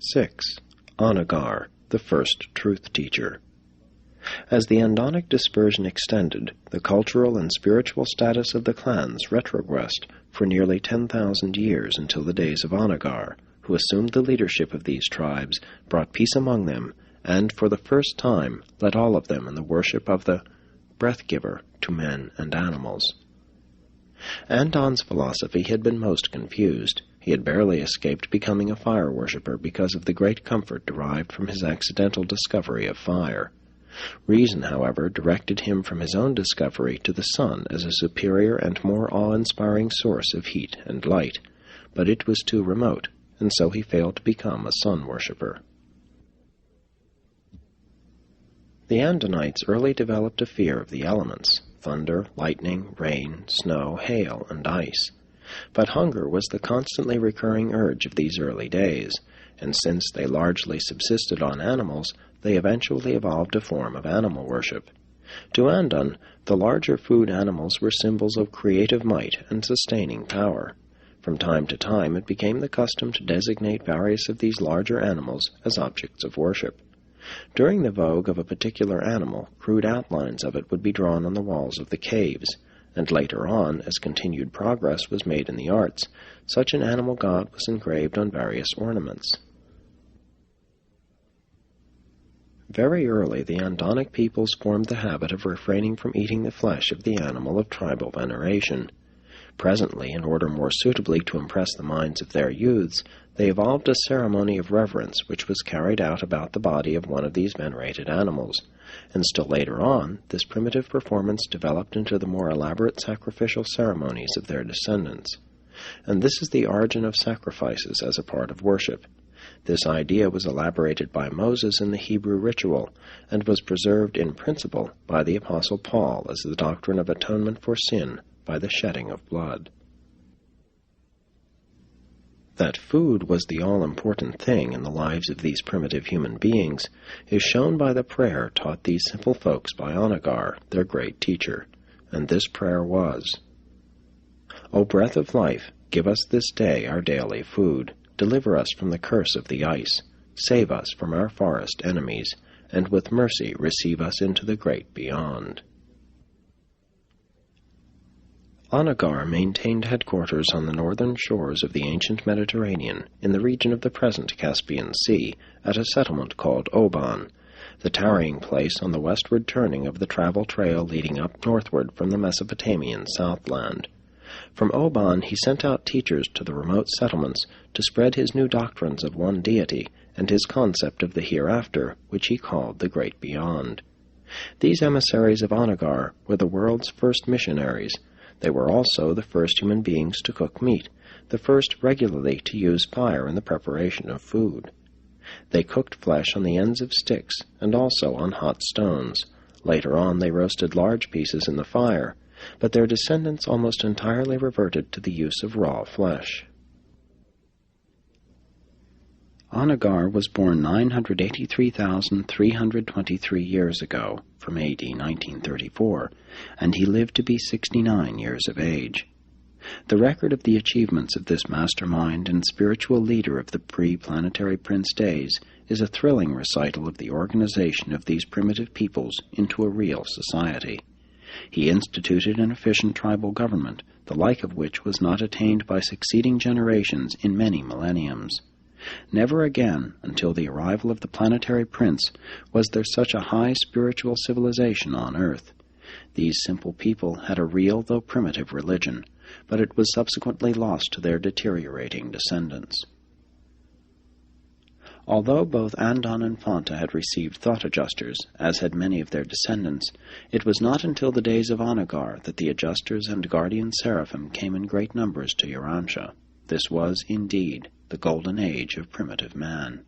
6. Onagar, the first truth teacher. As the Andonic dispersion extended, the cultural and spiritual status of the clans retrogressed for nearly 10,000 years until the days of Onagar, who assumed the leadership of these tribes, brought peace among them, and for the first time led all of them in the worship of the breath-giver to men and animals. Andon's philosophy had been most confused. He had barely escaped becoming a fire worshipper because of the great comfort derived from his accidental discovery of fire. Reason, however, directed him from his own discovery to the sun as a superior and more awe-inspiring source of heat and light, but it was too remote, and so he failed to become a sun worshipper. The Andonites early developed a fear of the elements: thunder, lightning, rain, snow, hail, and ice. But hunger was the constantly recurring urge of these early days, and since they largely subsisted on animals, they eventually evolved a form of animal worship. To Andon, the larger food animals were symbols of creative might and sustaining power. From time to time, it became the custom to designate various of these larger animals as objects of worship. During the vogue of a particular animal, crude outlines of it would be drawn on the walls of the caves, and later on, as continued progress was made in the arts, such an animal god was engraved on various ornaments. Very early, the Andonic peoples formed the habit of refraining from eating the flesh of the animal of tribal veneration. Presently, in order more suitably to impress the minds of their youths, they evolved a ceremony of reverence which was carried out about the body of one of these venerated animals, and still later on, this primitive performance developed into the more elaborate sacrificial ceremonies of their descendants. And this is the origin of sacrifices as a part of worship. This idea was elaborated by Moses in the Hebrew ritual, and was preserved in principle by the Apostle Paul as the doctrine of atonement for sin by the shedding of blood. That food was the all-important thing in the lives of these primitive human beings is shown by the prayer taught these simple folks by Onagar, their great teacher, and this prayer was, "O breath of life, give us this day our daily food. Deliver us from the curse of the ice. Save us from our forest enemies, and with mercy receive us into the great beyond." Onagar maintained headquarters on the northern shores of the ancient Mediterranean, in the region of the present Caspian Sea, at a settlement called Oban, the tarrying place on the westward turning of the travel trail leading up northward from the Mesopotamian Southland. From Oban he sent out teachers to the remote settlements to spread his new doctrines of one deity and his concept of the hereafter, which he called the Great Beyond. These emissaries of Onagar were the world's first missionaries. They were also the first human beings to cook meat, the first regularly to use fire in the preparation of food. They cooked flesh on the ends of sticks and also on hot stones. Later on they roasted large pieces in the fire, but their descendants almost entirely reverted to the use of raw flesh. Onagar was born 983,323 years ago, from A.D. 1934, and he lived to be 69 years of age. The record of the achievements of this mastermind and spiritual leader of the pre-planetary prince days is a thrilling recital of the organization of these primitive peoples into a real society. He instituted an efficient tribal government, the like of which was not attained by succeeding generations in many millenniums. Never again, until the arrival of the planetary prince, was there such a high spiritual civilization on Earth. These simple people had a real, though primitive, religion, but it was subsequently lost to their deteriorating descendants. Although both Andon and Fonta had received thought adjusters, as had many of their descendants, it was not until the days of Onagar that the adjusters and guardian seraphim came in great numbers to Urantia. This was, indeed, the golden age of primitive man.